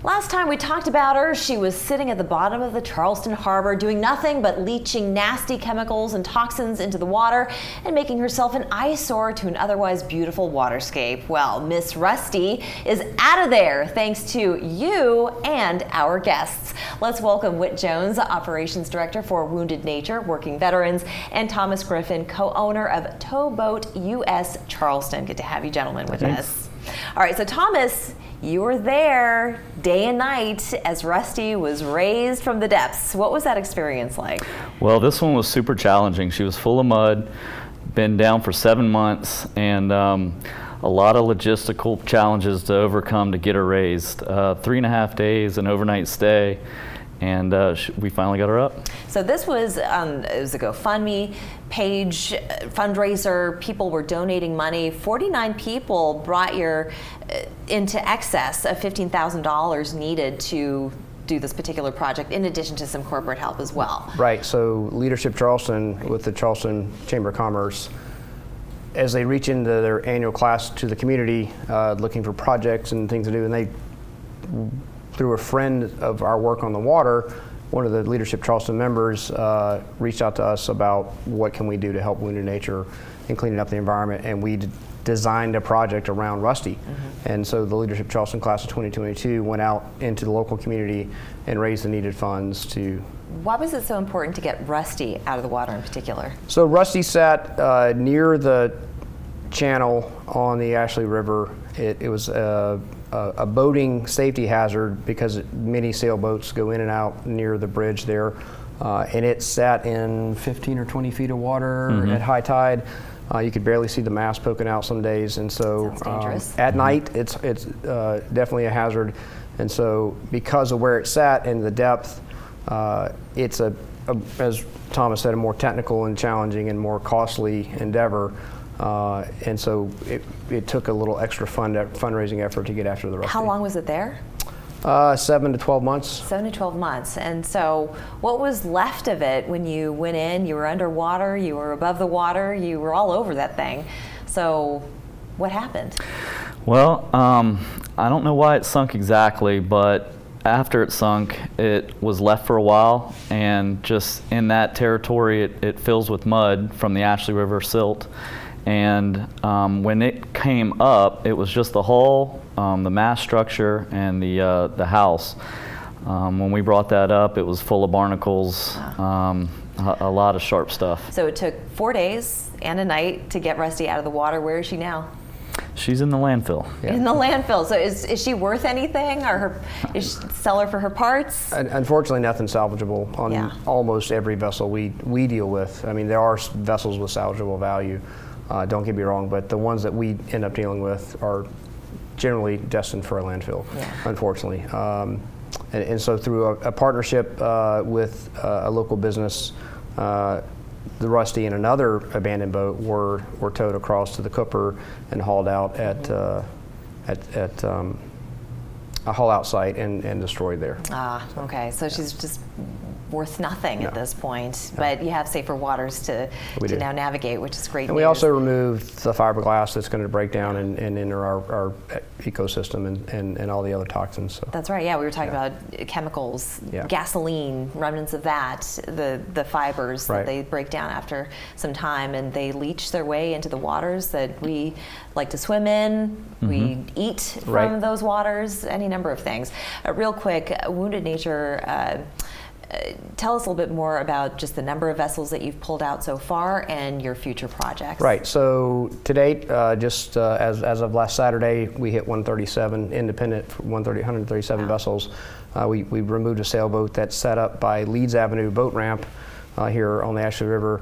Last time we talked about her, she was sitting at the bottom of the Charleston harbor doing nothing but leaching nasty chemicals and toxins into the water and making herself an eyesore to an otherwise beautiful waterscape. Well, Miss Rusty is out of there thanks to you and our guests. Let's welcome Whit Jones, Operations Director for Wounded Nature, Working Veterans, and Thomas Griffin, co-owner of TowBoatUS Charleston. Good to have you gentlemen with us. All right, so Thomas, you were there day and night as Rusty was raised from the depths. What was that experience like? Well, this one was super challenging. She was full of mud, been down for 7 months, and a lot of logistical challenges to overcome to get her raised. 3.5 days, an overnight stay, and we finally got her up. So this was, it was a GoFundMe page, fundraiser. People were donating money. 49 people brought your into excess of $15,000 needed to do this particular project, in addition to some corporate help as well. Right, so Leadership Charleston with the Charleston Chamber of Commerce, as they reach into their annual class to the community, looking for projects and things to do, and they, through a friend of our work on the water, one of the Leadership Charleston members reached out to us about what can we do to help Wounded Nature in cleaning up the environment, and we designed a project around Rusty. And so the Leadership Charleston class of 2022 went out into the local community and raised the needed funds to... Why was it so important to get Rusty out of the water in particular? So Rusty sat near the channel on the Ashley River. It was a boating safety hazard because many sailboats go in and out near the bridge there. And it sat in 15 or 20 feet of water at high tide. You could barely see the mast poking out some days, and so at night it's definitely a hazard. And so because of where it sat and the depth, it's as Thomas said, a more technical and challenging and more costly endeavor. And so it took a little extra fundraising effort to get after the Rusty. How long was it there? 7 to 12 months. 7 to 12 months. And so what was left of it when you went in? You were underwater, you were above the water, you were all over that thing. So what happened? Well, I don't know why it sunk exactly, but after it sunk, it was left for a while, and just in that territory, it fills with mud from the Ashley River silt. And when it came up, it was just the hull, the mast structure, and the house. When we brought that up, it was full of barnacles, a lot of sharp stuff. So it took 4 days and a night to get Rusty out of the water. Where is she now? She's in the landfill. Yeah. In the landfill. So is she worth anything, or is she sell her for her parts? Unfortunately, nothing's salvageable on almost every vessel we deal with. I mean, there are vessels with salvageable value. Don't get me wrong, but the ones that we end up dealing with are generally destined for a landfill, unfortunately. And so through a partnership with a local business, the Rusty and another abandoned boat were towed across to the Cooper and hauled out at a haul out site and destroyed there. Okay, so she's just worth nothing at this point, but you have safer waters to now navigate, which is great. And we also removed the fiberglass that's going to break down and enter our ecosystem and all the other toxins. So. That's right. Yeah, we were talking about chemicals, gasoline, remnants of that, the fibers that they break down after some time, and they leach their way into the waters that we like to swim in. We eat from those waters. Any number of things. Real quick, Wounded Nature. Tell us a little bit more about just the number of vessels that you've pulled out so far and your future projects. Right, so to date, just as of last Saturday, we hit 137, independent 137 vessels. We removed a sailboat that's set up by Leeds Avenue boat ramp here on the Ashley River.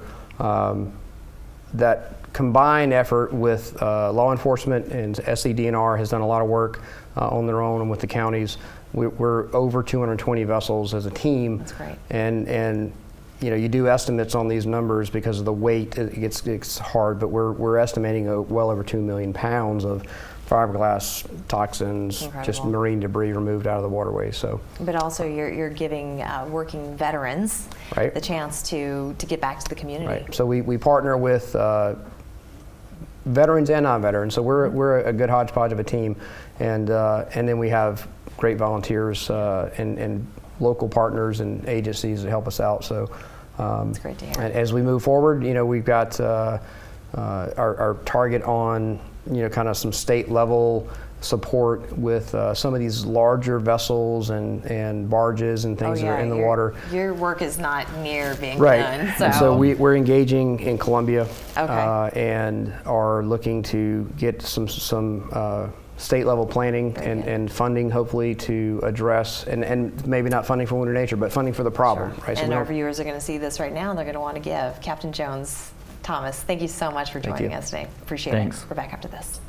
That combined effort with law enforcement and SCDNR has done a lot of work on their own and with the counties. We're over 220 vessels as a team. That's great. And you know, you do estimates on these numbers because of the weight. It's hard, but we're estimating well over 2 million pounds of fiberglass toxins, just marine debris removed out of the waterways. So, but also you're giving working veterans the chance to get back to the community. Right. So we partner with veterans and non-veterans. So we're a good hodgepodge of a team, and then we have great volunteers and local partners and agencies that help us out. So That's great to hear. as we move forward, we've got our target on kind of some state level support with some of these larger vessels and barges and things that are in the water. Your work is not near being Right. done. And so we're engaging in Colombia and are looking to get some state level planning and funding, hopefully, to address, and maybe not funding for Winter Nature, but funding for the problem. Right? So And we our don't- viewers are going to see this right now, and they're going to want to give. Captain Jones, Thomas, thank you so much for joining you. us today. Appreciate Thanks. it. We're back after this.